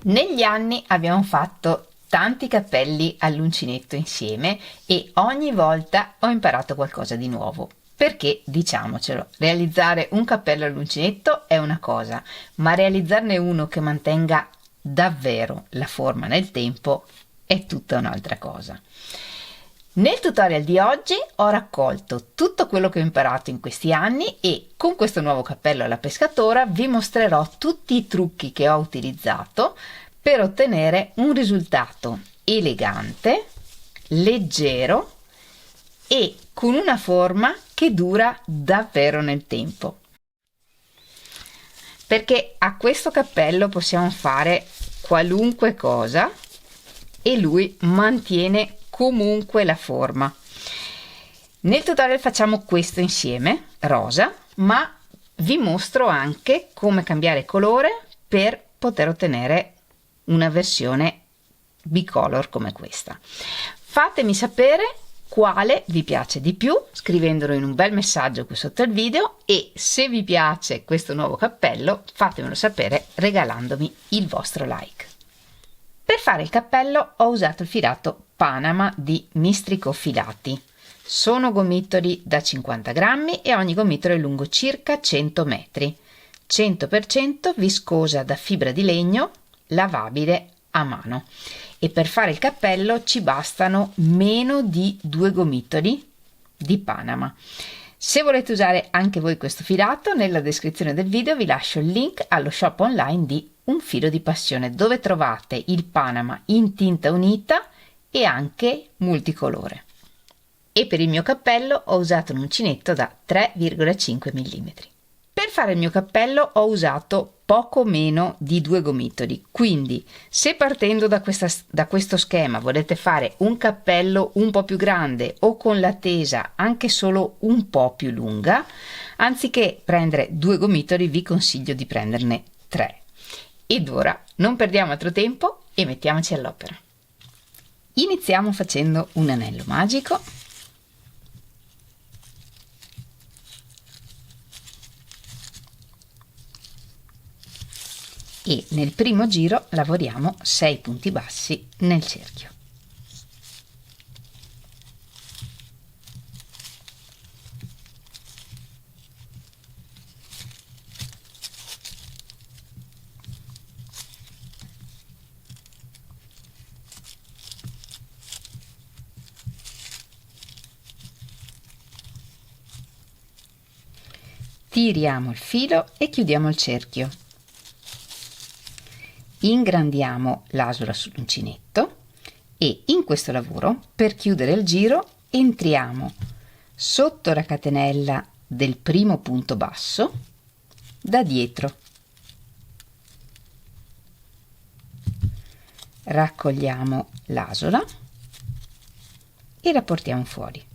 Negli anni abbiamo fatto tanti cappelli all'uncinetto insieme e ogni volta ho imparato qualcosa di nuovo. Perché, diciamocelo, realizzare un cappello all'uncinetto è una cosa, ma realizzarne uno che mantenga davvero la forma nel tempo è tutta un'altra cosa. Nel tutorial di oggi ho raccolto tutto quello che ho imparato in questi anni e con questo nuovo cappello alla pescatora vi mostrerò tutti i trucchi che ho utilizzato per ottenere un risultato elegante, leggero e con una forma che dura davvero nel tempo. Perché a questo cappello possiamo fare qualunque cosa e lui mantiene comunque la forma. Nel tutorial facciamo questo insieme, rosa, ma vi mostro anche come cambiare colore per poter ottenere una versione bicolor come questa. Fatemi sapere quale vi piace di più scrivendolo in un bel messaggio qui sotto il video e se vi piace questo nuovo cappello fatemelo sapere regalandomi il vostro like. Per fare il cappello ho usato il filato Panama di Mistrico Filati. Sono gomitoli da 50 grammi e ogni gomitolo è lungo circa 100 metri. 100% viscosa da fibra di legno, lavabile a mano. E per fare il cappello ci bastano meno di 2 gomitoli di Panama. Se volete usare anche voi questo filato, nella descrizione del video vi lascio il link allo shop online di Un Filo di Passione, dove trovate il Panama in tinta unita e anche multicolore. E per il mio cappello ho usato un uncinetto da 3,5 mm. Per fare il mio cappello ho usato poco meno di 2 gomitoli, quindi se partendo da questo schema volete fare un cappello un po' più grande o con la tesa anche solo un po' più lunga, anziché prendere 2 gomitoli vi consiglio di prenderne 3. Ed ora non perdiamo altro tempo e mettiamoci all'opera. Iniziamo facendo un anello magico. E nel primo giro lavoriamo 6 punti bassi nel cerchio. Tiriamo il filo e chiudiamo il cerchio. Ingrandiamo l'asola sull'uncinetto e in questo lavoro, per chiudere il giro, entriamo sotto la catenella del primo punto basso da dietro. Raccogliamo l'asola e la portiamo fuori.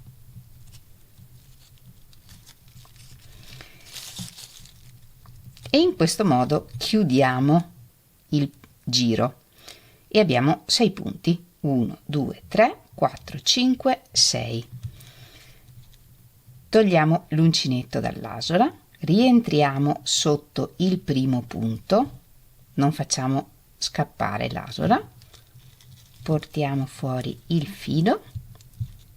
E in questo modo chiudiamo il giro e abbiamo 6 punti: 1 2 3 4 5 6. Togliamo l'uncinetto dall'asola, rientriamo sotto il primo punto, non facciamo scappare l'asola, portiamo fuori il filo,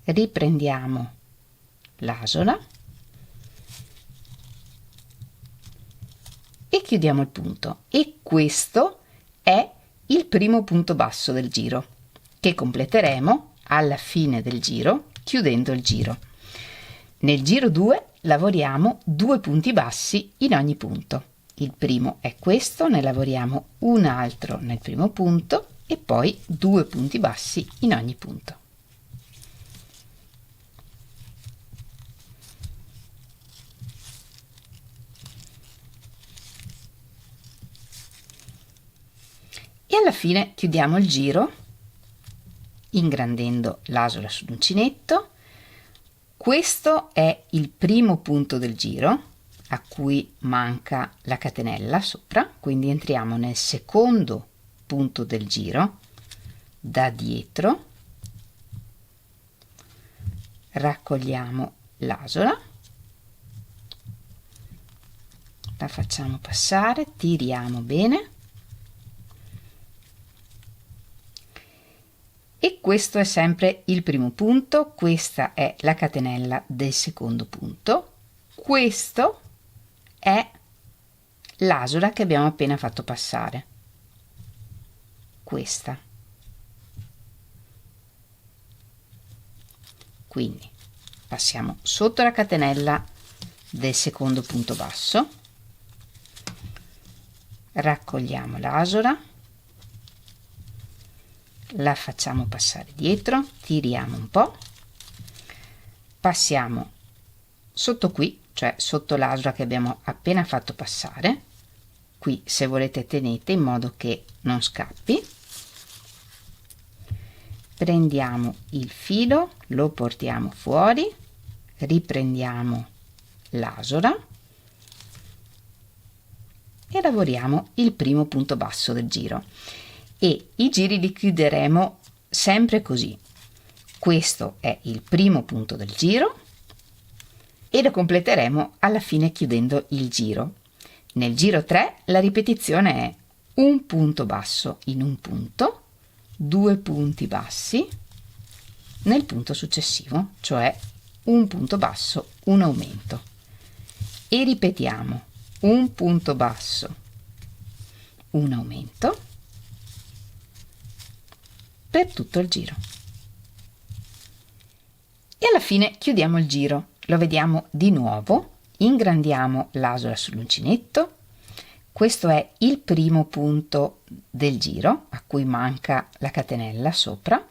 riprendiamo l'asola e chiudiamo il punto. E questo è il primo punto basso del giro che completeremo alla fine del giro chiudendo il giro. Nel giro 2 lavoriamo 2 punti bassi in ogni punto. Il primo è questo, ne lavoriamo un altro nel primo punto e poi 2 punti bassi in ogni punto. E alla fine chiudiamo il giro ingrandendo l'asola sull'uncinetto. Questo è il primo punto del giro a cui manca la catenella sopra, quindi entriamo nel secondo punto del giro da dietro, raccogliamo l'asola, la facciamo passare, tiriamo bene questo è sempre il primo punto, questa è la catenella del secondo punto, questo è l'asura che abbiamo appena fatto passare, questa. Quindi passiamo sotto la catenella del secondo punto basso, raccogliamo l'asura, la facciamo passare dietro, tiriamo un po', passiamo sotto qui, cioè sotto l'asura che abbiamo appena fatto passare. Qui, se volete, tenete in modo che non scappi. Prendiamo il filo, lo portiamo fuori, riprendiamo l'asura e lavoriamo il primo punto basso del giro. E i giri li chiuderemo sempre così. Questo è il primo punto del giro e lo completeremo alla fine chiudendo il giro. Nel giro 3 la ripetizione è un punto basso in un punto, 2 punti bassi nel punto successivo, cioè un punto basso, un aumento, e ripetiamo un punto basso, un aumento per tutto il giro. E alla fine chiudiamo il giro, lo vediamo di nuovo, ingrandiamo l'asura sull'uncinetto, questo è il primo punto del giro a cui manca la catenella sopra,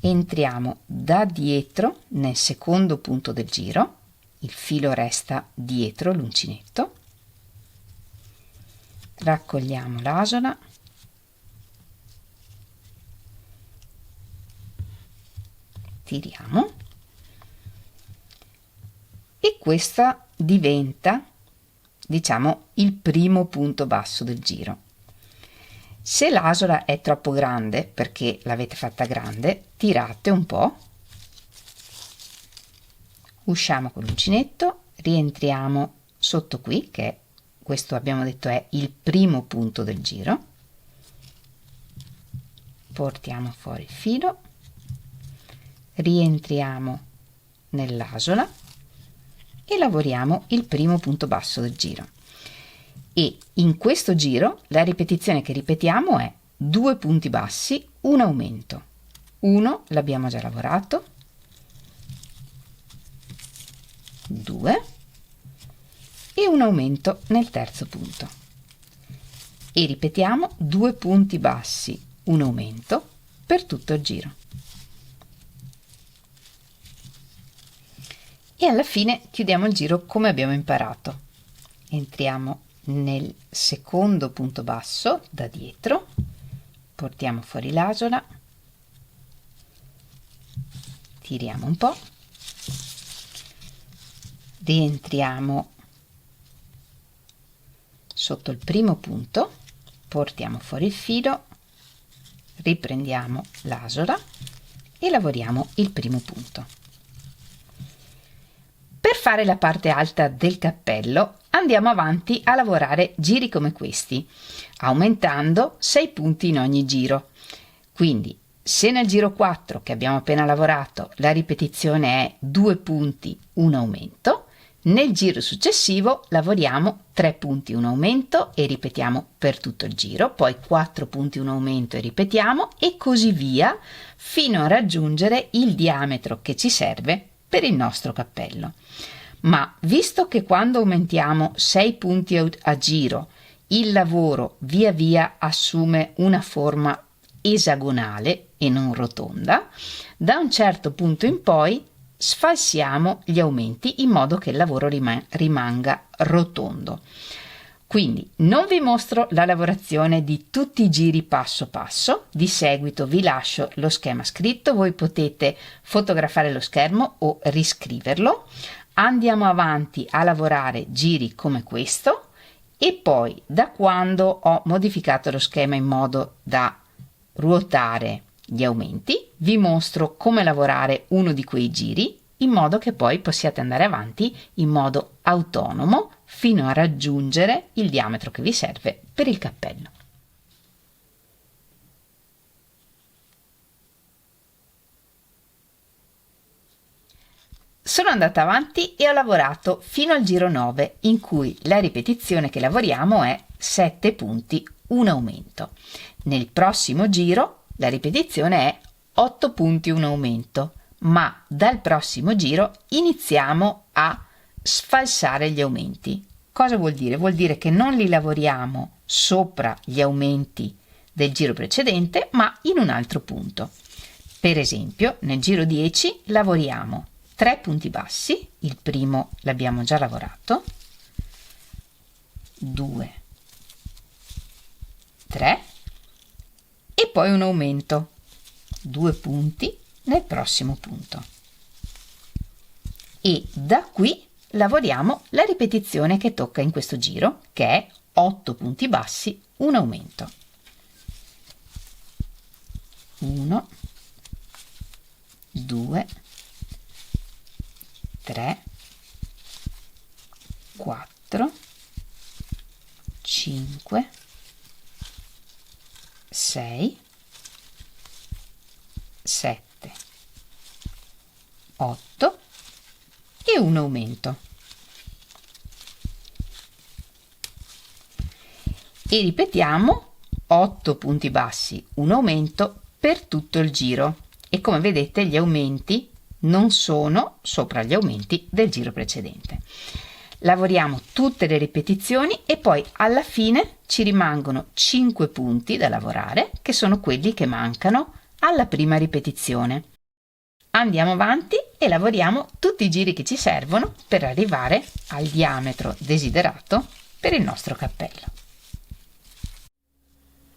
entriamo da dietro nel secondo punto del giro, il filo resta dietro l'uncinetto, raccogliamo l'asura, tiriamo e questa diventa, diciamo, il primo punto basso del giro. Se l'asura è troppo grande, perché l'avete fatta grande, tirate un po', usciamo con l'uncinetto, rientriamo sotto qui, che questo abbiamo detto è il primo punto del giro, portiamo fuori il filo, rientriamo nell'asura e lavoriamo il primo punto basso del giro. E in questo giro la ripetizione che ripetiamo è 2 punti bassi, un aumento. Uno l'abbiamo già lavorato, 2 e un aumento nel terzo punto. E ripetiamo 2 punti bassi, un aumento per tutto il giro. E alla fine chiudiamo il giro come abbiamo imparato. Entriamo nel secondo punto basso da dietro, portiamo fuori l'asura, tiriamo un po', rientriamo sotto il primo punto, portiamo fuori il filo, riprendiamo l'asura e lavoriamo il primo punto. Per fare la parte alta del cappello andiamo avanti a lavorare giri come questi, aumentando 6 punti in ogni giro. Quindi se nel giro 4 che abbiamo appena lavorato la ripetizione è 2 punti, un aumento, nel giro successivo lavoriamo 3 punti, un aumento e ripetiamo per tutto il giro, poi 4 punti, un aumento e ripetiamo e così via fino a raggiungere il diametro che ci serve per il nostro cappello. Ma visto che quando aumentiamo 6 punti a giro il lavoro via via assume una forma esagonale e non rotonda, da un certo punto in poi sfalsiamo gli aumenti in modo che il lavoro rimanga rotondo. Quindi non vi mostro la lavorazione di tutti i giri passo passo, di seguito vi lascio lo schema scritto, voi potete fotografare lo schermo o riscriverlo. Andiamo avanti a lavorare giri come questo e poi da quando ho modificato lo schema in modo da ruotare gli aumenti vi mostro come lavorare uno di quei giri in modo che poi possiate andare avanti in modo autonomo fino a raggiungere il diametro che vi serve per il cappello. Sono andata avanti e ho lavorato fino al giro 9, in cui la ripetizione che lavoriamo è 7 punti, un aumento. Nel prossimo giro la ripetizione è 8 punti, un aumento, ma dal prossimo giro iniziamo a sfalsare gli aumenti. Cosa vuol dire? Vuol dire che non li lavoriamo sopra gli aumenti del giro precedente, ma in un altro punto. Per esempio, nel giro 10 lavoriamo 3 punti bassi, il primo l'abbiamo già lavorato, 2, 3 e poi un aumento, 2 punti nel prossimo punto. E da qui lavoriamo la ripetizione che tocca in questo giro, che è 8 punti bassi, un aumento. 1, 2, 3, 4, 5, 6, 7, 8 e un aumento. E ripetiamo 8 punti bassi, un aumento per tutto il giro. E come vedete gli aumenti non sono sopra gli aumenti del giro precedente. Lavoriamo tutte le ripetizioni e poi alla fine ci rimangono 5 punti da lavorare, che sono quelli che mancano alla prima ripetizione. Andiamo avanti e lavoriamo tutti i giri che ci servono per arrivare al diametro desiderato per il nostro cappello.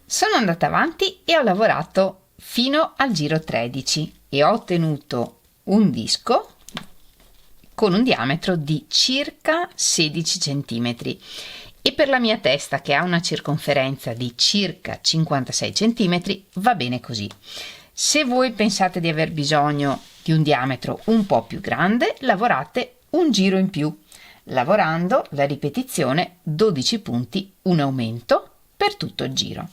Sono andata avanti e ho lavorato fino al giro 13 e ho ottenuto un disco con un diametro di circa 16 cm e per la mia testa, che ha una circonferenza di circa 56 cm, va bene così. Se voi pensate di aver bisogno di un diametro un po' più grande, lavorate un giro in più, lavorando la ripetizione 12 punti, un aumento per tutto il giro.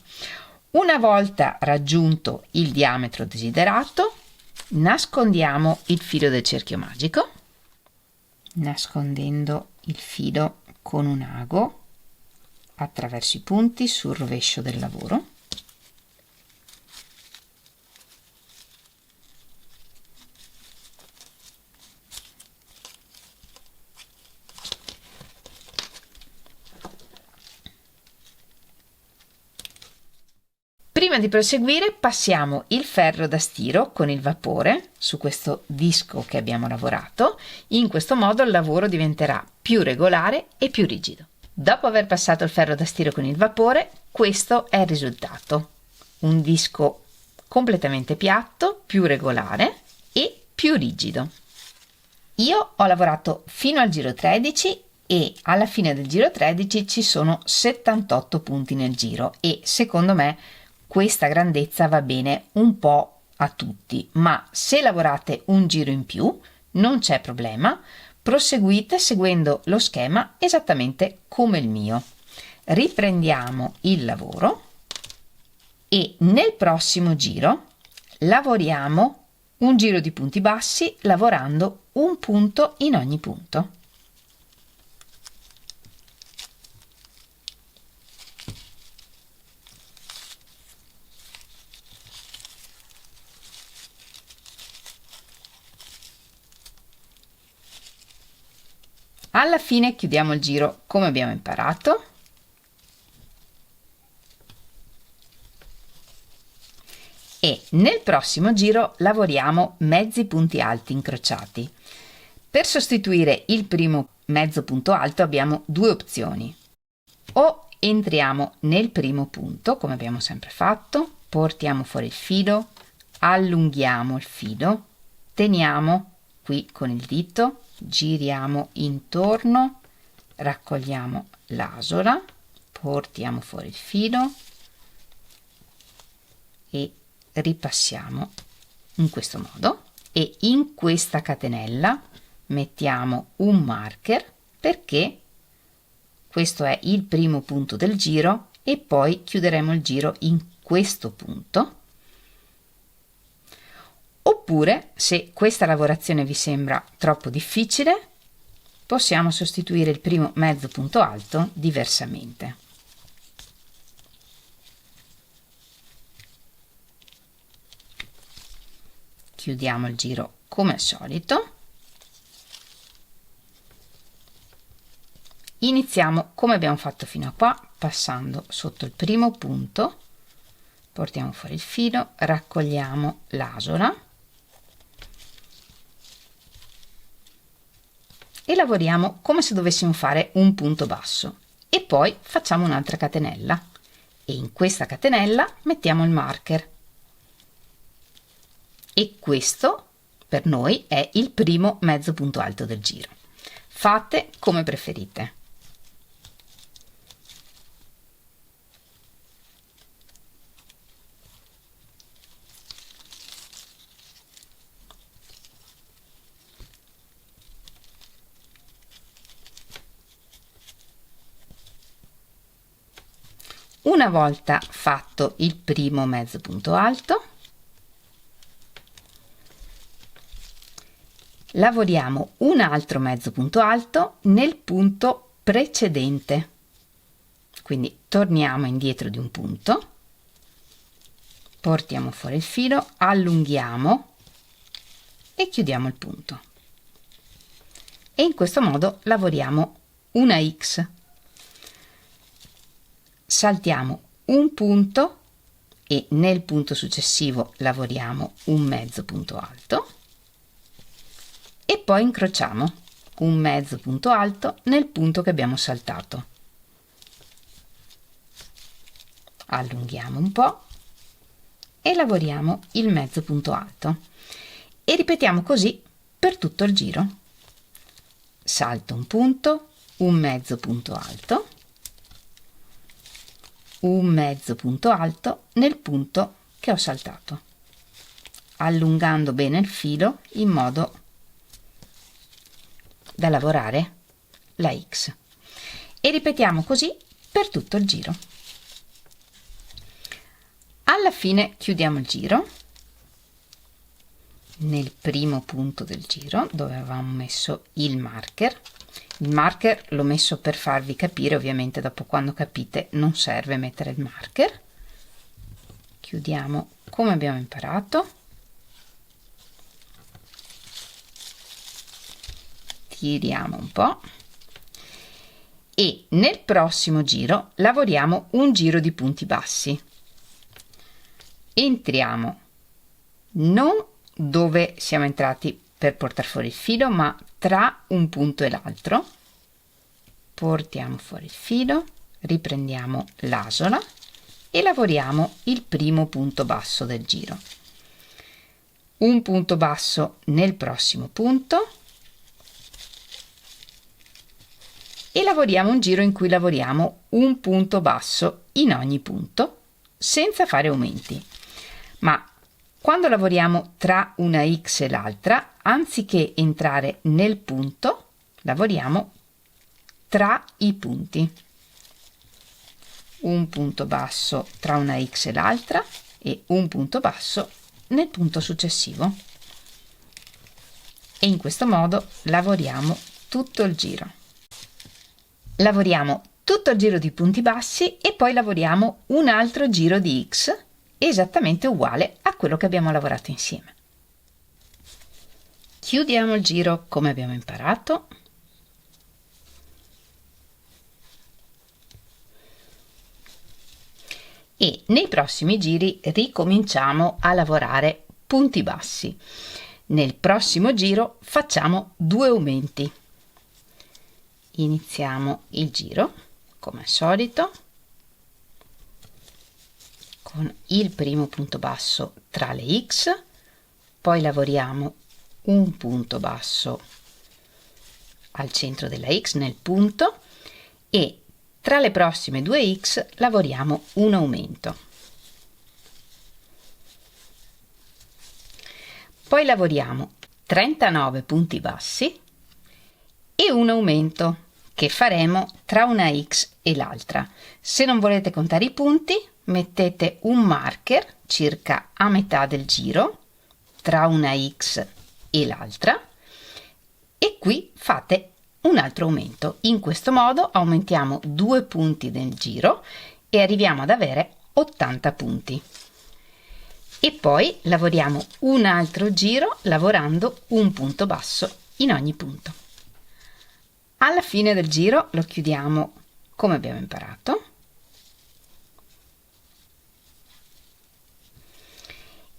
Una volta raggiunto il diametro desiderato, nascondiamo il filo del cerchio magico, nascondendo il filo con un ago attraverso i punti sul rovescio del lavoro. Prima di proseguire passiamo il ferro da stiro con il vapore su questo disco che abbiamo lavorato. In questo modo il lavoro diventerà più regolare e più rigido. Dopo aver passato il ferro da stiro con il vapore, questo è il risultato. Un disco completamente piatto, più regolare e più rigido. Io ho lavorato fino al giro 13 e alla fine del giro 13 ci sono 78 punti nel giro e secondo me questa grandezza va bene un po' a tutti, ma se lavorate un giro in più non c'è problema, proseguite seguendo lo schema esattamente come il mio. Riprendiamo il lavoro e nel prossimo giro lavoriamo un giro di punti bassi lavorando un punto in ogni punto. Alla fine chiudiamo il giro come abbiamo imparato e nel prossimo giro lavoriamo mezzi punti alti incrociati. Per sostituire il primo mezzo punto alto abbiamo due opzioni: o entriamo nel primo punto come abbiamo sempre fatto, portiamo fuori il filo, allunghiamo il filo, teniamo qui con il dito, giriamo intorno, raccogliamo l'asola, portiamo fuori il filo e ripassiamo in questo modo e in questa catenella mettiamo un marker perché questo è il primo punto del giro e poi chiuderemo il giro in questo punto. Oppure oppure, se questa lavorazione vi sembra troppo difficile, possiamo sostituire il primo mezzo punto alto diversamente. Chiudiamo il giro come al solito. Iniziamo come abbiamo fatto fino a qua, passando sotto il primo punto, portiamo fuori il filo, raccogliamo l'asola e lavoriamo come se dovessimo fare un punto basso e poi facciamo un'altra catenella e in questa catenella mettiamo il marker e questo per noi è il primo mezzo punto alto del giro. Fate come preferite. Una volta fatto il primo mezzo punto alto, lavoriamo un altro mezzo punto alto nel punto precedente. Quindi torniamo indietro di un punto, portiamo fuori il filo, allunghiamo e chiudiamo il punto. E in questo modo lavoriamo una X. Saltiamo un punto e nel punto successivo lavoriamo un mezzo punto alto e poi incrociamo un mezzo punto alto nel punto che abbiamo saltato. Allunghiamo un po' e lavoriamo il mezzo punto alto e ripetiamo così per tutto il giro. Salto un punto, un mezzo punto alto, un mezzo punto alto nel punto che ho saltato, allungando bene il filo in modo da lavorare la X e ripetiamo così per tutto il giro. Alla fine chiudiamo il giro nel primo punto del giro dove avevamo messo il marker. Il marker l'ho messo per farvi capire, ovviamente dopo quando capite non serve mettere il marker. Chiudiamo come abbiamo imparato, tiriamo un po' e nel prossimo giro lavoriamo un giro di punti bassi. Entriamo non dove siamo entrati per portare fuori il filo, ma tra un punto e l'altro. Portiamo fuori il filo, riprendiamo l'asola e lavoriamo il primo punto basso del giro. Un punto basso nel prossimo punto e lavoriamo un giro in cui lavoriamo un punto basso in ogni punto senza fare aumenti. Ma quando lavoriamo tra una X e l'altra, anziché entrare nel punto, lavoriamo tra i punti. Un punto basso tra una X e l'altra e un punto basso nel punto successivo. E in questo modo lavoriamo tutto il giro. Lavoriamo tutto il giro di punti bassi e poi lavoriamo un altro giro di X esattamente uguale a quello che abbiamo lavorato insieme. Chiudiamo il giro come abbiamo imparato e nei prossimi giri ricominciamo a lavorare punti bassi. Nel prossimo giro facciamo 2 aumenti. Iniziamo il giro come al solito con il primo punto basso tra le X, poi lavoriamo un punto basso al centro della X nel punto e tra le prossime 2 X lavoriamo un aumento. Poi lavoriamo 39 punti bassi e un aumento che faremo tra una X e l'altra. Se non volete contare i punti, mettete un marker circa a metà del giro tra una X e l'altra e qui fate un altro aumento. In questo modo aumentiamo 2 punti nel giro e arriviamo ad avere 80 punti. E poi lavoriamo un altro giro lavorando un punto basso in ogni punto. Alla fine del giro lo chiudiamo come abbiamo imparato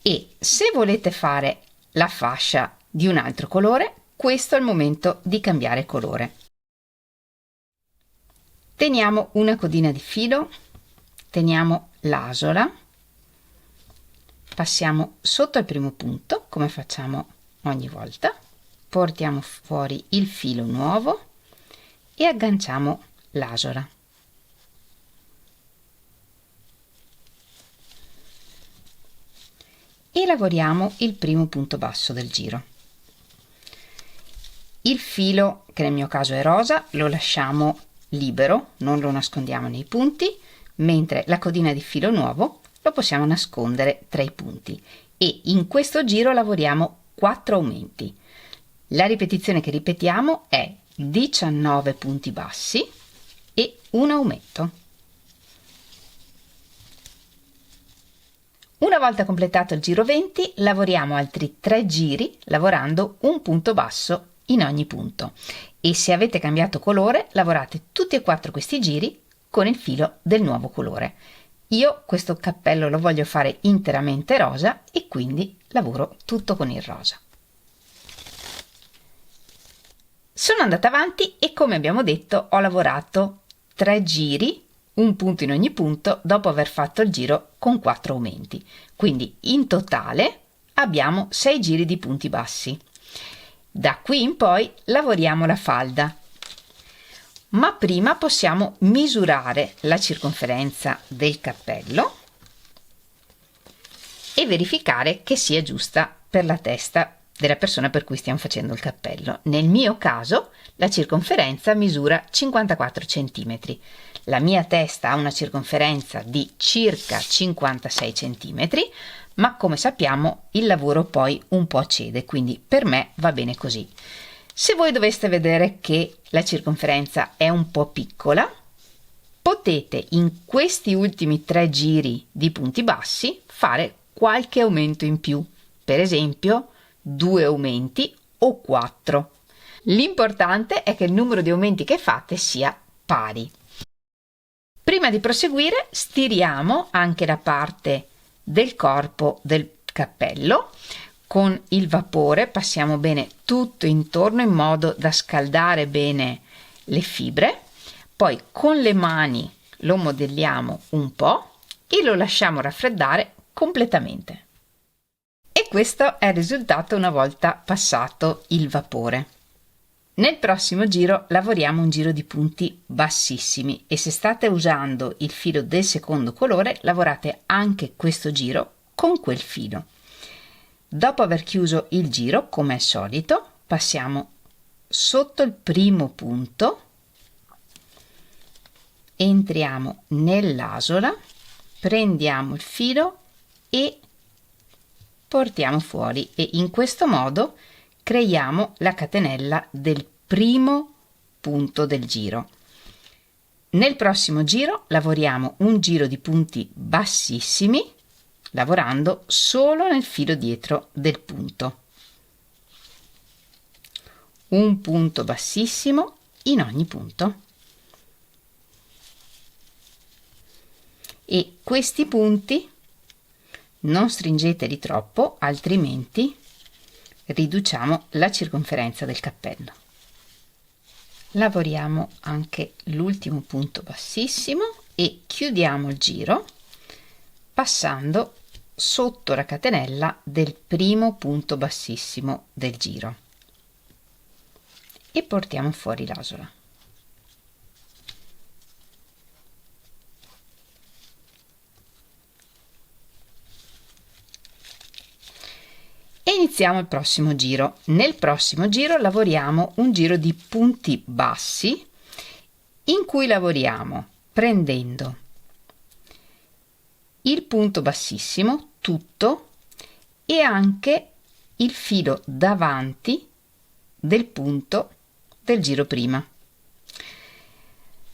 e se volete fare la fascia di un altro colore, questo è il momento di cambiare colore. Teniamo una codina di filo, teniamo l'asola, passiamo sotto al primo punto come facciamo ogni volta, portiamo fuori il filo nuovo e agganciamo l'asola. E lavoriamo il primo punto basso del giro. Il filo, che nel mio caso è rosa, lo lasciamo libero, non lo nascondiamo nei punti, mentre la codina di filo nuovo lo possiamo nascondere tra i punti e in questo giro lavoriamo 4 aumenti. La ripetizione che ripetiamo è 19 punti bassi e un aumento. Una volta completato il giro 20, lavoriamo altri 3 giri lavorando un punto basso in ogni punto e se avete cambiato colore lavorate tutti e 4 questi giri con il filo del nuovo colore. Io questo cappello lo voglio fare interamente rosa e quindi lavoro tutto con il rosa. Sono andata avanti e come abbiamo detto ho lavorato 3 giri, un punto in ogni punto, dopo aver fatto il giro con 4 aumenti. Quindi in totale abbiamo 6 giri di punti bassi. Da qui in poi lavoriamo la falda. Ma prima possiamo misurare la circonferenza del cappello e verificare che sia giusta per la testa della persona per cui stiamo facendo il cappello. Nel mio caso la circonferenza misura 54 cm. La mia testa ha una circonferenza di circa 56 cm, ma come sappiamo il lavoro poi un po' cede, quindi per me va bene così. Se voi doveste vedere che la circonferenza è un po' piccola, potete in questi ultimi 3 giri di punti bassi fare qualche aumento in più, per esempio 2 aumenti o 4. L'importante è che il numero di aumenti che fate sia pari. Prima di proseguire stiriamo anche la parte del corpo del cappello. Con il vapore passiamo bene tutto intorno in modo da scaldare bene le fibre, poi con le mani lo modelliamo un po' e lo lasciamo raffreddare completamente. E questo è il risultato una volta passato il vapore. Nel prossimo giro lavoriamo un giro di punti bassissimi e se state usando il filo del secondo colore lavorate anche questo giro con quel filo. Dopo aver chiuso il giro, come al solito, passiamo sotto il primo punto, entriamo nell'asola, prendiamo il filo e portiamo fuori e in questo modo creiamo la catenella del primo punto del giro. Nel prossimo giro lavoriamo un giro di punti bassissimi lavorando solo nel filo dietro del punto. Un punto bassissimo in ogni punto. E questi punti non stringeteli troppo, altrimenti riduciamo la circonferenza del cappello. Lavoriamo anche l'ultimo punto bassissimo e chiudiamo il giro passando sotto la catenella del primo punto bassissimo del giro e portiamo fuori l'asola. E iniziamo il prossimo giro. Nel prossimo giro lavoriamo un giro di punti bassi in cui lavoriamo prendendo il punto bassissimo tutto e anche il filo davanti del punto del giro prima.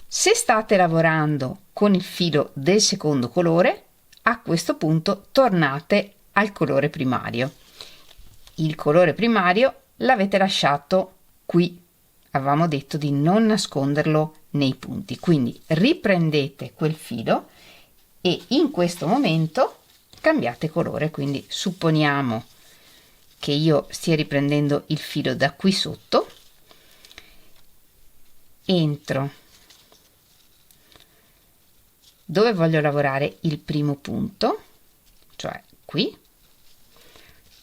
Se state lavorando con il filo del secondo colore, a questo punto tornate al colore primario. Il colore primario l'avete lasciato qui, avevamo detto di non nasconderlo nei punti, quindi riprendete quel filo e in questo momento cambiate colore. Quindi supponiamo che io stia riprendendo il filo da qui sotto, entro dove voglio lavorare il primo punto, cioè qui,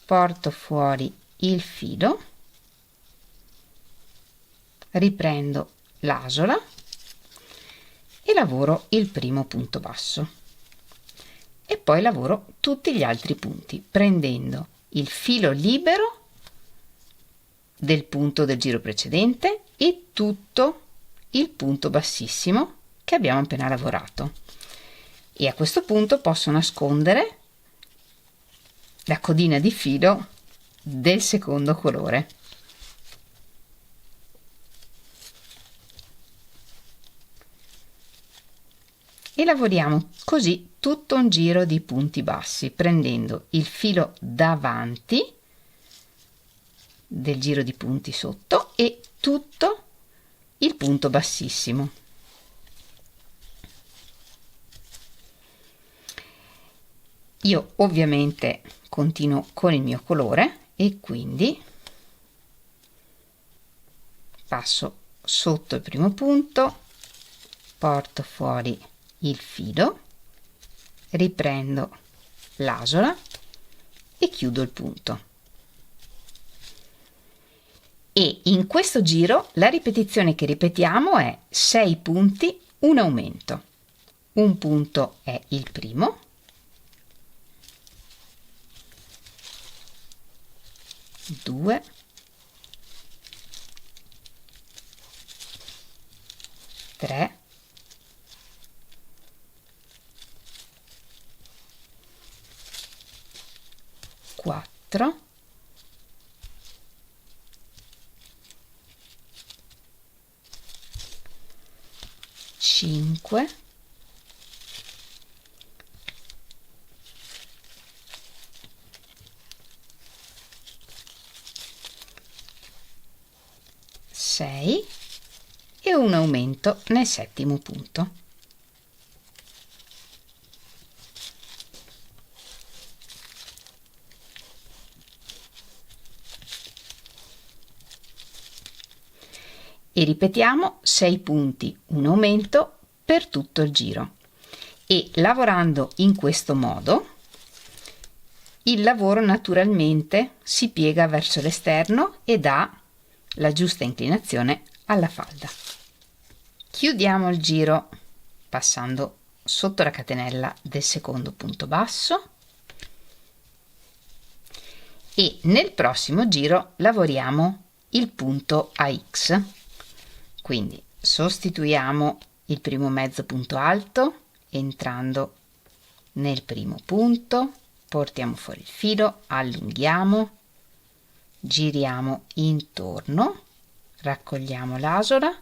porto fuori il filo, riprendo l'asola e lavoro il primo punto basso e poi lavoro tutti gli altri punti prendendo il filo libero del punto del giro precedente e tutto il punto bassissimo che abbiamo appena lavorato, e a questo punto posso nascondere la codina di filo del secondo colore. E lavoriamo così tutto un giro di punti bassi prendendo il filo davanti del giro di punti sotto e tutto il punto bassissimo. Io ovviamente continuo con il mio colore e quindi passo sotto il primo punto, porto fuori il filo, riprendo l'asola e chiudo il punto. E in questo giro la ripetizione che ripetiamo è 6 punti, un aumento. Un punto è il primo, 2, 3, 4, 5, 6 e un aumento nel settimo punto. E ripetiamo 6 punti, un aumento per tutto il giro. E lavorando in questo modo il lavoro naturalmente si piega verso l'esterno e dà la giusta inclinazione alla falda. Chiudiamo il giro passando sotto la catenella del secondo punto basso e nel prossimo giro lavoriamo il punto AX. Quindi sostituiamo il primo mezzo punto alto entrando nel primo punto, portiamo fuori il filo, allunghiamo, giriamo intorno, raccogliamo l'asola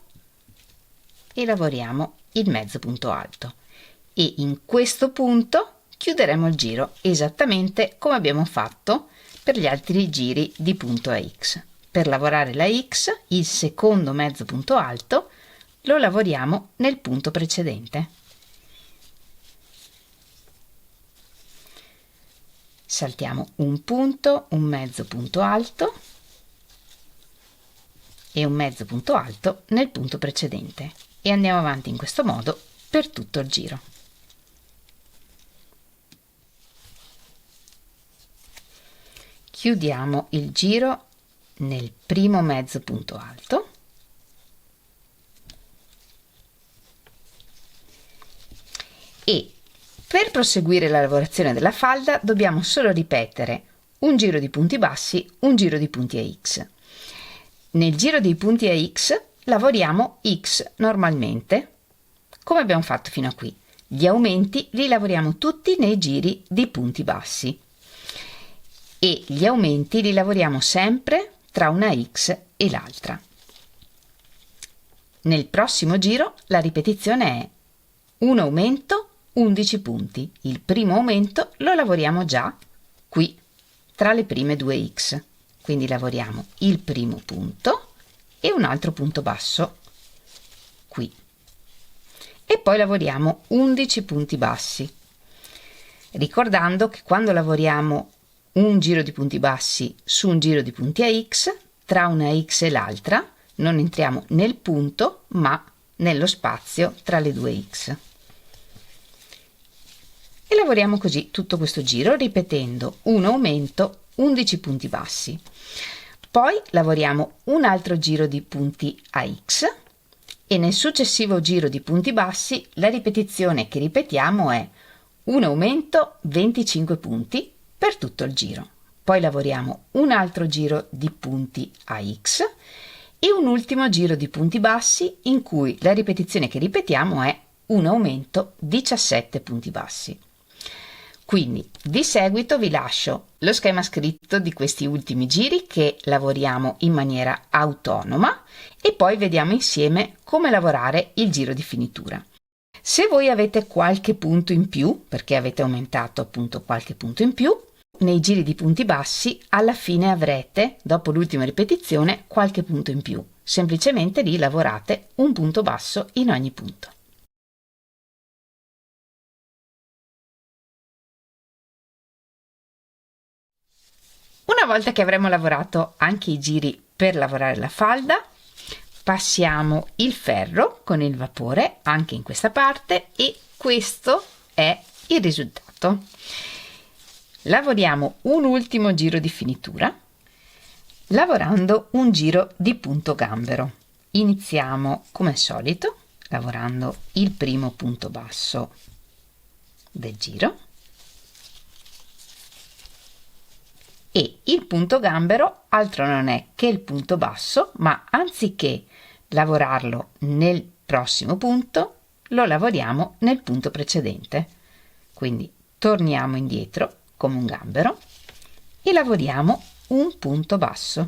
e lavoriamo il mezzo punto alto e in questo punto chiuderemo il giro esattamente come abbiamo fatto per gli altri giri di punto AX. Per lavorare la X, il secondo mezzo punto alto lo lavoriamo nel punto precedente. Saltiamo un punto, un mezzo punto alto e un mezzo punto alto nel punto precedente e andiamo avanti in questo modo per tutto il giro. Chiudiamo il giro nel primo mezzo punto alto e per proseguire la lavorazione della falda dobbiamo solo ripetere un giro di punti bassi, un giro di punti AX. Nel giro dei punti AX lavoriamo X normalmente come abbiamo fatto fino a qui. Gli aumenti li lavoriamo tutti nei giri di punti bassi. e gli aumenti li lavoriamo sempre tra una X e l'altra. Nel prossimo giro la ripetizione è un aumento 11 punti. Il primo aumento lo lavoriamo già qui tra le prime due X, quindi lavoriamo il primo punto e un altro punto basso qui e poi lavoriamo 11 punti bassi, ricordando che quando lavoriamo un giro di punti bassi su un giro di punti a X, tra una X e l'altra non entriamo nel punto ma nello spazio tra le due X. E lavoriamo così tutto questo giro ripetendo un aumento 11 punti bassi. Poi lavoriamo un altro giro di punti a X e nel successivo giro di punti bassi la ripetizione che ripetiamo è un aumento 25 punti per tutto il giro. Poi lavoriamo un altro giro di punti a X e un ultimo giro di punti bassi in cui la ripetizione che ripetiamo è un aumento 17 punti bassi. Quindi di seguito vi lascio lo schema scritto di questi ultimi giri che lavoriamo in maniera autonoma e poi vediamo insieme come lavorare il giro di finitura. Se voi avete qualche punto in più, perché avete aumentato appunto qualche punto in più, nei giri di punti bassi alla fine avrete, dopo l'ultima ripetizione, qualche punto in più. Semplicemente lì lavorate un punto basso in ogni punto. Una volta che avremo lavorato anche i giri per lavorare la falda, passiamo il ferro con il vapore anche in questa parte e questo è il risultato. Lavoriamo un ultimo giro di finitura lavorando un giro di punto gambero. Iniziamo come al solito lavorando il primo punto basso del giro e il punto gambero altro non è che il punto basso, ma anziché lavorarlo nel prossimo punto lo lavoriamo nel punto precedente. Quindi torniamo indietro come un gambero e lavoriamo un punto basso.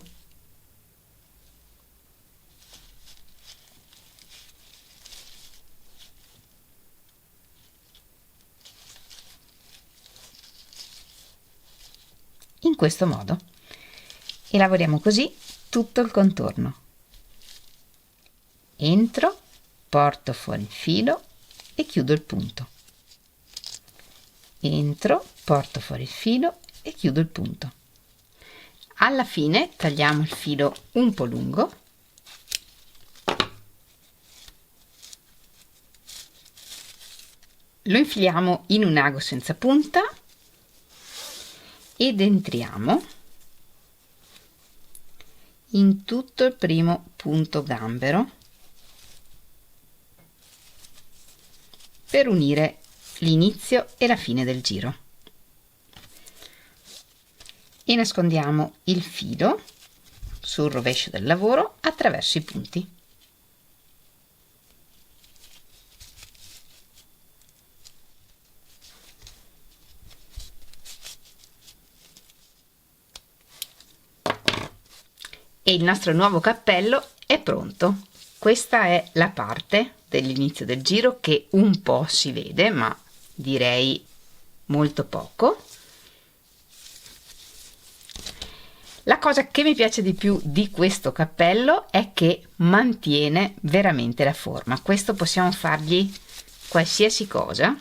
In questo modo e lavoriamo così tutto il contorno. Entro, porto fuori il filo e chiudo il punto. Entro, porto fuori il filo e chiudo il punto. Alla fine tagliamo il filo un po' lungo lo infiliamo in un ago senza punta ed entriamo in tutto il primo punto gambero per unire l'inizio e la fine del giro e nascondiamo il filo sul rovescio del lavoro attraverso i punti. E il nostro nuovo cappello è pronto. Questa è la parte dell'inizio del giro che un po' si vede, ma direi molto poco. La cosa che mi piace di più di questo cappello è che mantiene veramente la forma. Questo possiamo fargli qualsiasi cosa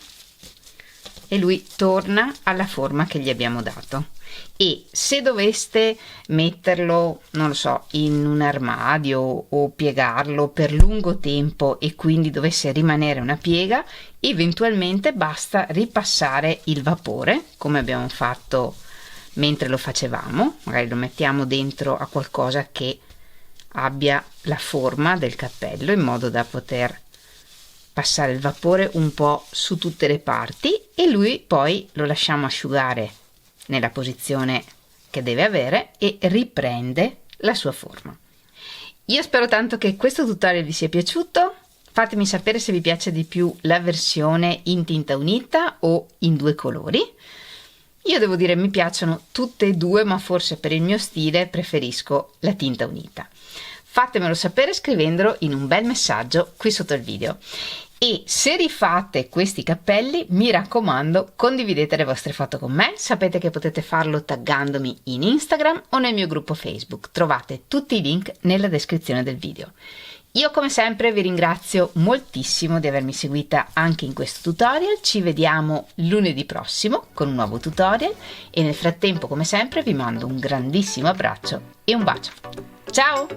e lui torna alla forma che gli abbiamo dato. E se doveste metterlo, non lo so, in un armadio o piegarlo per lungo tempo e quindi dovesse rimanere una piega, eventualmente basta ripassare il vapore come abbiamo fatto mentre lo facevamo, magari lo mettiamo dentro a qualcosa che abbia la forma del cappello in modo da poter passare il vapore un po' su tutte le parti e lui poi lo lasciamo asciugare nella posizione che deve avere e riprende la sua forma. Io spero tanto che questo tutorial vi sia piaciuto. Fatemi sapere se vi piace di più la versione in tinta unita o in due colori Io devo dire mi piacciono tutte e due, ma forse per il mio stile preferisco la tinta unita. Fatemelo sapere scrivendolo in un bel messaggio qui sotto il video. E se rifate questi cappelli, mi raccomando, condividete le vostre foto con me. Sapete che potete farlo taggandomi in Instagram o nel mio gruppo Facebook. Trovate tutti i link nella descrizione del video. Io come sempre vi ringrazio moltissimo di avermi seguita anche in questo tutorial. Ci vediamo lunedì prossimo con un nuovo tutorial e nel frattempo come sempre vi mando un grandissimo abbraccio e un bacio. Ciao!